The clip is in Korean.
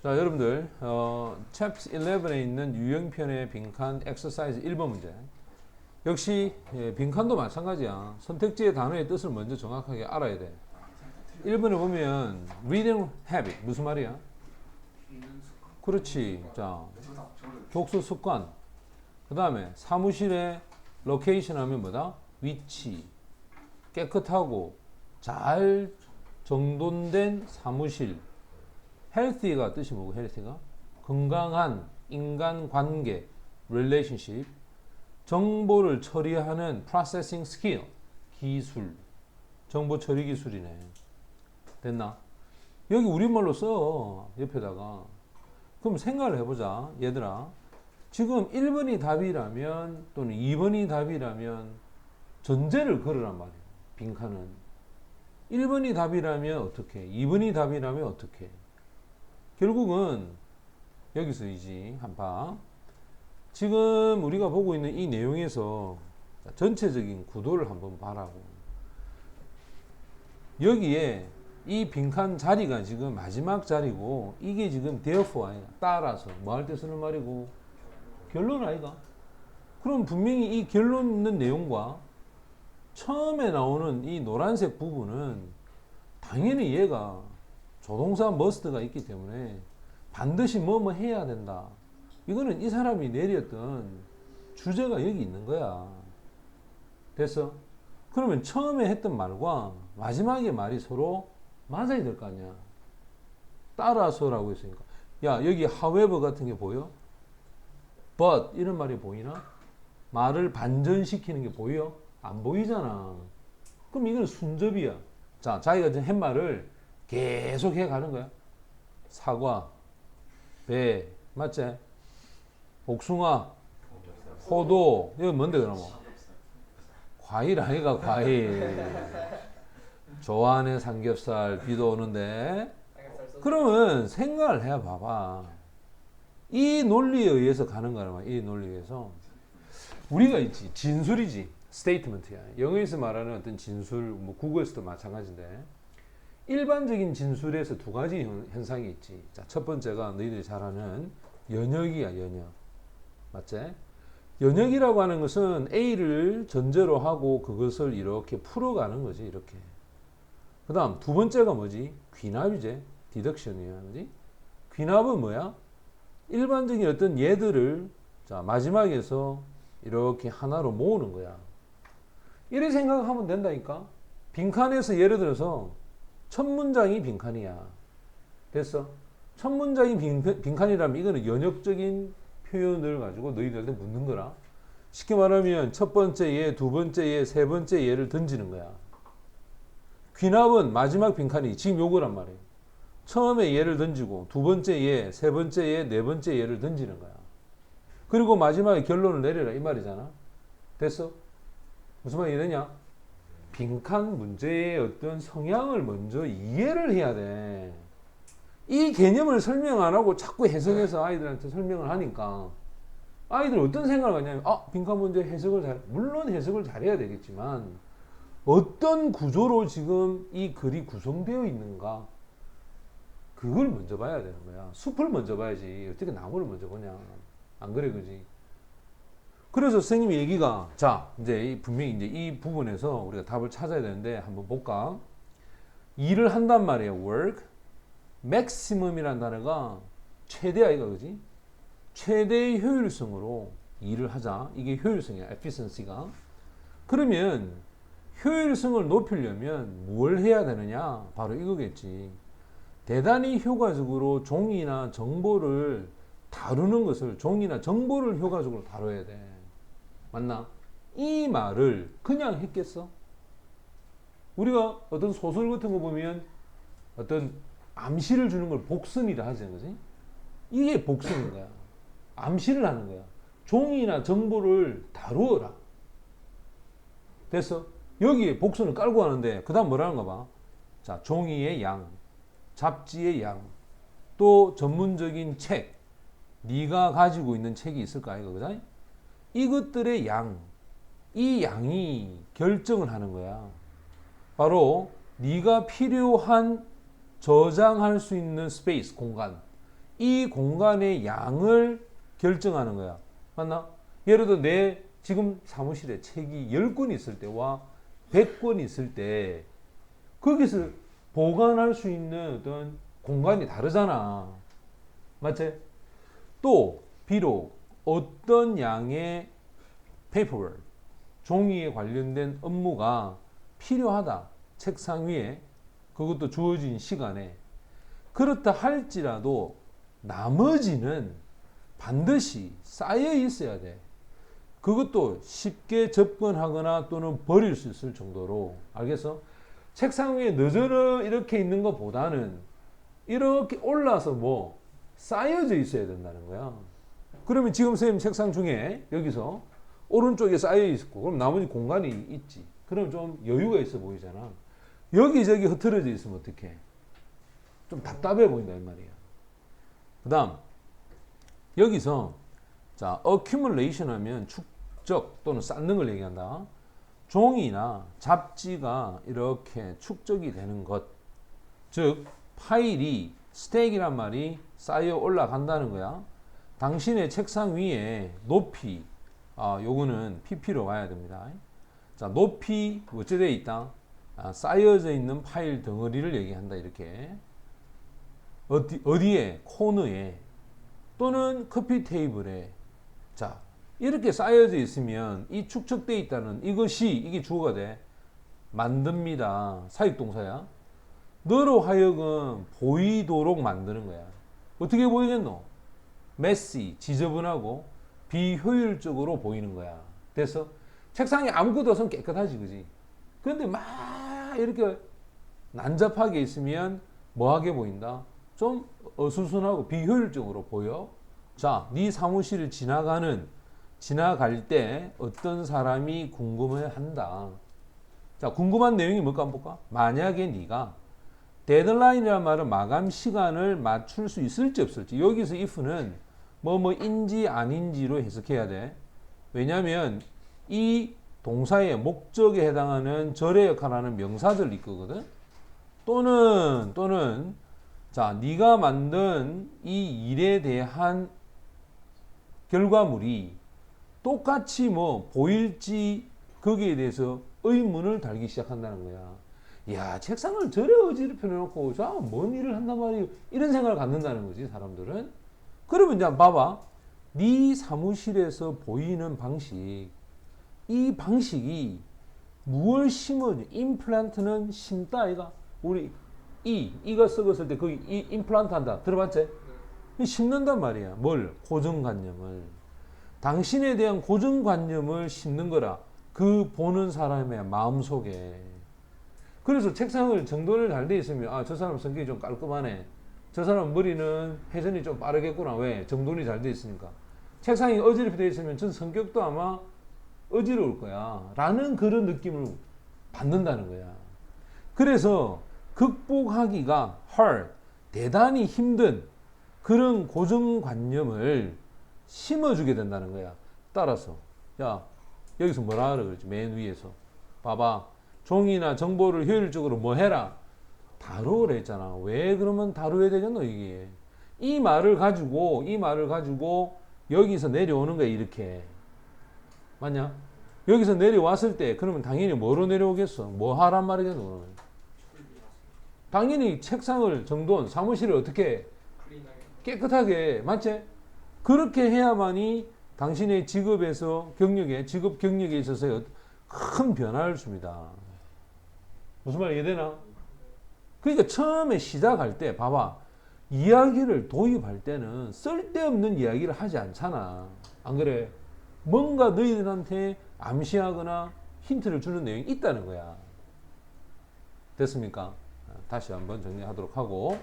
자, 여러분들 챕터 11에 있는 유형편의 빈칸 엑서사이즈 1번 문제. 역시 빈칸도 마찬가지야. 선택지의 단어의 뜻을 먼저 정확하게 알아야 돼. 1번에 보면 reading habit 무슨 말이야? 그렇지. 자, 독서 습관. 그 다음에 사무실의 로케이션 하면 뭐다? 위치. 깨끗하고 잘 정돈된 사무실. healthy가 뜻이 뭐고 healthy가? 건강한 인간관계, relationship. 정보를 처리하는 processing skill, 기술. 정보 처리 기술이네. 됐나? 여기 우리말로 써. 옆에다가. 그럼 생각을 해보자. 얘들아. 지금 1번이 답이라면 또는 2번이 답이라면 전제를 걸으란 말이야. 빈칸은. 1번이 답이라면 어떻게? 2번이 답이라면 어떻게? 결국은 여기서이지. 한번 지금 우리가 보고 있는 이 내용에서 전체적인 구도를 한번 봐라고. 여기에 이 빈칸 자리가 지금 마지막 자리고 이게 지금 therefore 아이가 따라서 뭐 할 때 쓰는 말이고 결론 아이가. 그럼 분명히 이 결론 있는 내용과 처음에 나오는 이 노란색 부분은 당연히 얘가 조동사 must가 있기 때문에 반드시 뭐뭐 해야 된다. 이거는 이 사람이 내렸던 주제가 여기 있는 거야. 됐어? 그러면 처음에 했던 말과 마지막에 말이 서로 맞아야 될 거 아니야. 따라서라고 했으니까. 야, 여기 however 같은 게 보여? but 이런 말이 보이나? 말을 반전시키는 게 보여? 안 보이잖아. 그럼 이건 순접이야. 자, 자기가 지금 한 말을 계속 해 가는 거야. 사과, 배, 맞지? 복숭아, 포도, 이거 뭔데 그러면? 과일 아이가 과일. 좋아하는 삼겹살, 비도 오는데. 그러면 생각을 해 봐봐. 이 논리에 의해서 가는 거란 말이야. 이 논리에 의해서. 우리가 있지. 진술이지. 스테이트먼트야. 영어에서 말하는 어떤 진술, 뭐 국어에서도 마찬가지인데. 일반적인 진술에서 두 가지 현상이 있지. 자, 첫 번째가 너희들이 잘 아는 연역이야, 연역. 맞지? 연역이라고 하는 것은 A를 전제로 하고 그것을 이렇게 풀어가는 거지, 이렇게. 그 다음 두 번째가 뭐지? 귀납이지. 디덕션이야. 그지? 귀납은 뭐야? 일반적인 어떤 예들을 자, 마지막에서 이렇게 하나로 모으는 거야. 이렇게 생각하면 된다니까? 빈칸에서 예를 들어서 첫 문장이 빈칸이야. 됐어? 첫 문장이 빈칸이라면 이거는 연역적인 표현을 가지고 너희들한테 묻는 거라. 쉽게 말하면 첫 번째 예, 두 번째 예, 세 번째 예를 던지는 거야. 귀납은 마지막 빈칸이 지금 요거란 말이에요. 처음에 예를 던지고 두 번째 예, 세 번째 예, 네 번째 예를 던지는 거야. 그리고 마지막에 결론을 내려라 이 말이잖아. 됐어? 무슨 말이 되냐? 빈칸 문제의 어떤 성향을 먼저 이해를 해야 돼. 이 개념을 설명 안 하고 자꾸 해석해서 아이들한테 설명을 하니까 아이들 어떤 생각을 하냐면 빈칸 문제 해석을 물론 해석을 잘해야 되겠지만 어떤 구조로 지금 이 글이 구성되어 있는가 그걸 먼저 봐야 되는 거야. 숲을 먼저 봐야지 어떻게 나무를 먼저 보냐. 안 그래 그지? 그래서 선생님의 얘기가 자 이제 분명히 이제 이 부분에서 우리가 답을 찾아야 되는데 한번 볼까? 일을 한단 말이에요. work maximum이라는 단어가 최대 아이가 그지? 최대의 효율성으로 일을 하자. 이게 효율성이야. efficiency가. 그러면 효율성을 높이려면 뭘 해야 되느냐? 바로 이거겠지. 대단히 효과적으로 종이나 정보를 다루는 것을 종이나 정보를 효과적으로 다뤄야 돼. 맞나? 이 말을 그냥 했겠어? 우리가 어떤 소설 같은 거 보면 어떤 암시를 주는 걸 복선이라 하지, 그지? 이게 복선인 거야. 암시를 하는 거야. 종이나 정보를 다루어라. 됐어? 여기에 복선을 깔고 하는데, 그 다음 뭐라는가 봐. 자, 종이의 양, 잡지의 양, 또 전문적인 책, 네가 가지고 있는 책이 있을까, 이거, 그지? 이것들의 양, 이 양이 결정을 하는 거야. 바로 네가 필요한 저장할 수 있는 스페이스, 공간. 이 공간의 양을 결정하는 거야. 맞나? 예를 들어 내 지금 사무실에 책이 10권 있을 때와 100권 있을 때 거기서 보관할 수 있는 어떤 공간이 다르잖아. 맞지? 또 비록 어떤 양의 paperwork, 종이에 관련된 업무가 필요하다. 책상 위에 그것도 주어진 시간에 그렇다 할지라도 나머지는 반드시 쌓여 있어야 돼. 그것도 쉽게 접근하거나 또는 버릴 수 있을 정도로. 알겠어? 책상 위에 너저러 이렇게 있는 것보다는 이렇게 올라서 뭐 쌓여져 있어야 된다는 거야. 그러면 지금 선생님 책상 중에 여기서 오른쪽에 쌓여 있고 그럼 나머지 공간이 있지. 그럼 좀 여유가 있어 보이잖아. 여기저기 흐트러져 있으면 어떡해? 좀 답답해 보인다 이 말이야. 그 다음 여기서 자 accumulation 하면 축적 또는 쌓는 걸 얘기한다. 종이나 잡지가 이렇게 축적이 되는 것, 즉 파일이 스택이란 말이 쌓여 올라간다는 거야. 당신의 책상 위에 높이, 요거는 pp로 와야 됩니다. 자, 높이 어찌되어 있다? 쌓여져 있는 파일 덩어리를 얘기한다. 이렇게 어디에? 코너에 또는 커피 테이블에. 자, 이렇게 쌓여져 있으면 이 축적되어 있다는 이게 주어가 돼. 만듭니다. 사역동사야. 너로 하여금 보이도록 만드는 거야. 어떻게 보이겠노? messy, 지저분하고 비효율적으로 보이는 거야. 됐어? 책상에 아무것도 없으면 깨끗하지, 그지? 근데 막 이렇게 난잡하게 있으면 뭐하게 보인다? 좀 어수선하고 비효율적으로 보여. 자, 네 사무실을 지나갈 때 어떤 사람이 궁금해 한다. 자, 궁금한 내용이 뭘까 한번 볼까? 만약에 네가 데드라인이라는 말은 마감 시간을 맞출 수 있을지 없을지. 여기서 if는 뭐뭐인지 아닌지로 해석해야 돼. 왜냐하면 이 동사의 목적에 해당하는 절의 역할하는 명사들이 있거든. 또는 자, 네가 만든 이 일에 대한 결과물이 똑같이 뭐 보일지 거기에 대해서 의문을 달기 시작한다는 거야. 야, 책상을 저래 어지럽혀 놓고 뭔 일을 한단 말이에요. 이런 생각을 갖는다는 거지, 사람들은. 그러면 이제 봐봐. 네 사무실에서 보이는 방식, 이 방식이 무엇을 심어줘? 임플란트는 심다 아이가? 우리 이가 썩었을 때 거기 이 임플란트 한다. 들어봤지? 심는단 말이야. 뭘? 고정관념을. 당신에 대한 고정관념을 심는 거라. 그 보는 사람의 마음속에. 그래서 책상을 정돈을 잘 돼 있으면 저 사람 성격이 좀 깔끔하네. 저 사람 머리는 회전이 좀 빠르겠구나. 왜? 정돈이 잘 돼 있으니까. 책상이 어지럽게 돼 있으면 전 성격도 아마 어지러울 거야. 라는 그런 느낌을 받는다는 거야. 그래서 극복하기가 hard, 대단히 힘든 그런 고정관념을 심어주게 된다는 거야. 따라서 야, 여기서 뭐라 하라 그러지? 맨 위에서 봐봐. 종이나 정보를 효율적으로 뭐 해라? 다루라 했잖아. 왜 그러면 다루어야 되겠노 이게? 이 말을 가지고 여기서 내려오는 거야. 이렇게. 맞냐? 여기서 내려왔을 때 그러면 당연히 뭐로 내려오겠어? 뭐 하란 말이겠노? 당연히 책상을 정돈, 사무실을 어떻게 깨끗하게, 맞지? 그렇게 해야만이 당신의 직업 경력에 있어서 큰 변화를 줍니다. 무슨 말 이해되나? 그러니까 처음에 시작할 때 봐봐. 이야기를 도입할 때는 쓸데없는 이야기를 하지 않잖아. 안 그래? 뭔가 너희들한테 암시하거나 힌트를 주는 내용이 있다는 거야. 됐습니까? 다시 한번 정리하도록 하고